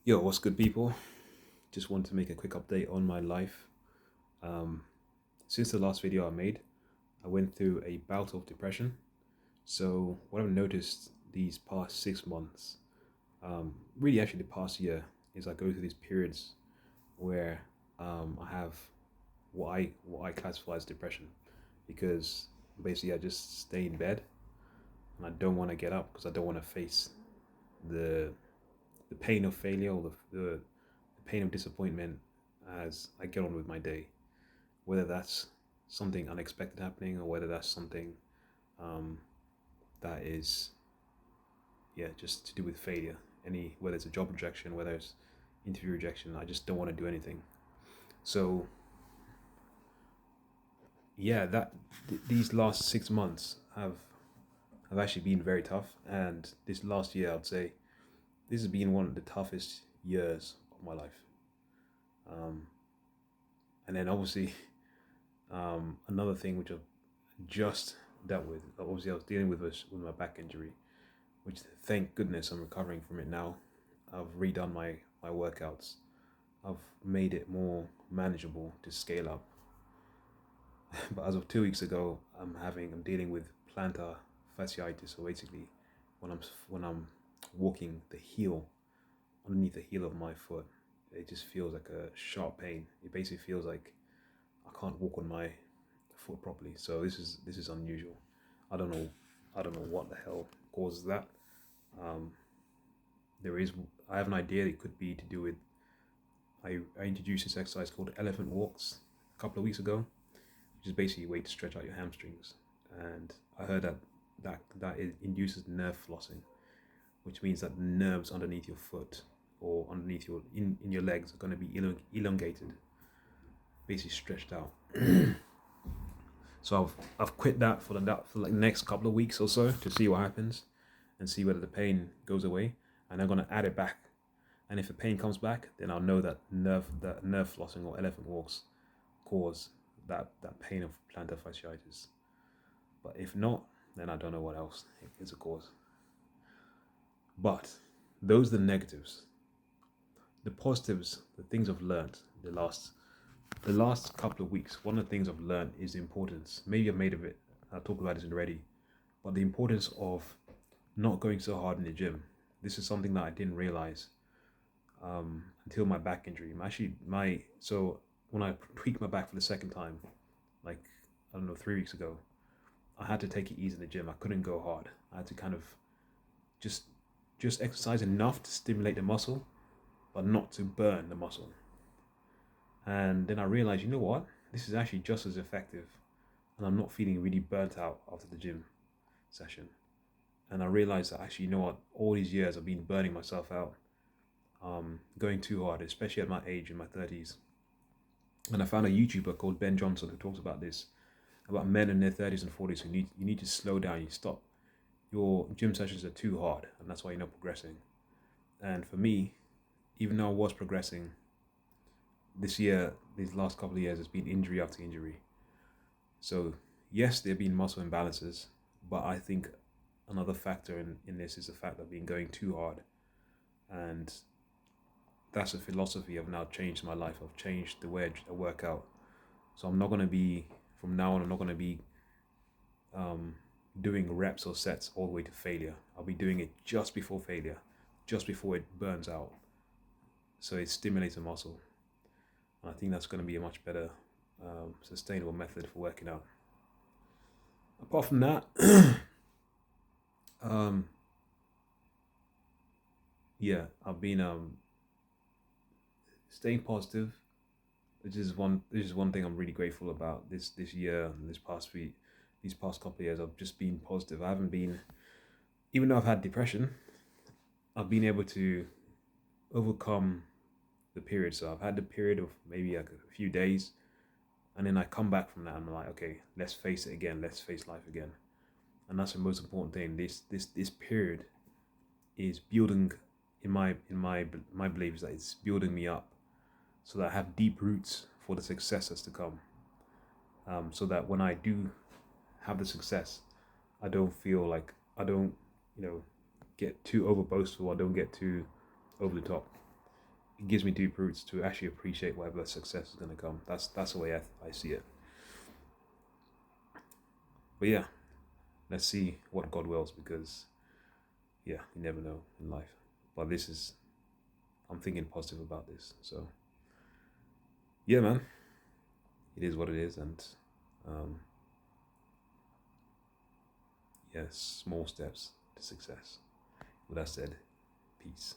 Yo, what's good, people? Just want to make a quick update on my life. Um, since the last video I made, I went through a bout of depression. So, what I've noticed these past 6 months, really actually the past year, is I go through these periods where I have what I classify as depression, because basically I just stay in bed and I don't want to get up because I don't want to face the the pain of failure or the pain of disappointment as I get on with my day, whether that's something unexpected happening or whether that's something um, that is, yeah, just to do with failure. Whether it's a job rejection, whether it's interview rejection, I just don't want to do anything. So yeah, these last 6 months have actually been very tough, and this last year I'd say this has been one of the toughest years of my life. Um, and then obviously another thing which I've just dealt with. Obviously, I was dealing with my back injury, which thank goodness I'm recovering from it now. I've redone my workouts. I've made it more manageable to scale up. But as of 2 weeks ago, I'm dealing with plantar fasciitis. So basically, when I'm walking, the heel underneath the heel of my foot, it just feels like a sharp pain. It basically feels like I can't walk on my foot properly. So this is unusual. I don't know I don't know what the hell causes that. Um, there is I have an idea it could be to do with I introduced this exercise called elephant walks a couple of weeks ago, which is basically a way to stretch out your hamstrings. And I heard that it induces nerve flossing, which means that the nerves underneath your foot or underneath in your legs are going to be elongated, basically stretched out. So I've quit that for like the next couple of weeks or so to see what happens and see whether the pain goes away. And I'm gonna add it back. And if the pain comes back, then I'll know that nerve flossing or elephant walks cause that pain of plantar fasciitis. But if not, then I don't know what else is a cause. But those are the negatives. The positives, the things I've learned the last couple of weeks. One of the things I've learned is the importance. Maybe I've made of it. I talked about this already, but the importance of not going so hard in the gym. This is something that I didn't realize until my back injury. Actually, my so when I tweaked my back for the second time, like I don't know, 3 weeks ago, I had to take it easy in the gym. I couldn't go hard. I had to kind of just just exercise enough to stimulate the muscle, but not to burn the muscle. And then I realized, you know what? This is actually just as effective, and I'm not feeling really burnt out after the gym session. And I realized that actually, you know what? All these years I've been burning myself out, going too hard, especially at my age in my 30s. And I found a YouTuber called Ben Johnson who talks about this, about men in their 30s and 40s who you need to slow down. You stop. Your gym sessions are too hard, and that's why you're not progressing. And for me, even though I was progressing, this year, these last couple of years, has been injury after injury. So yes, there have been muscle imbalances, but I think another factor in this is the fact that I've been going too hard. And that's a philosophy I've now changed my life. I've changed the way I work out. So I'm not going to be, from now on, I'm not going to be um, doing reps or sets all the way to failure. I'll be doing it just before failure, just before it burns out. So it stimulates the muscle. And I think that's going to be a much better sustainable method for working out. Apart from that, um, yeah, I've been staying positive. This is one thing I'm really grateful about this year and these past couple of years. I've just been positive. I haven't been, even though I've had depression, I've been able to overcome the period. So I've had the period of maybe like a few days, and then I come back from that and I'm like, okay, let's face it again. Let's face life again. And that's the most important thing. This period is building, in my belief, is that it's building me up so that I have deep roots for the successes to come. So that when I do have the success, I don't feel like I don't, you know, get too over boastful. I don't get too over the top. it gives me deep roots to actually appreciate whatever success is going to come. That's the way I see it. But yeah, let's see what God wills, because yeah, you never know in life. But I'm thinking positive about this. So yeah, man, it is what it is, and um, yes, small steps to success. With that said, peace.